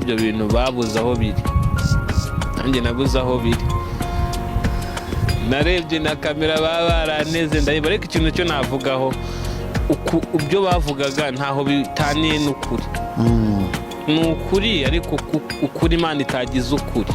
ibyo bintu babuze aho biri, nanjye nabuze aho biri. Narebye na kamera baba baraneze ndaheba, ariko ikintu cyo navugaho ibyo bavugaga ntaho bitaniye n'ukuri. Ni ukuri, ariko ukuri Imana itagize ukuri.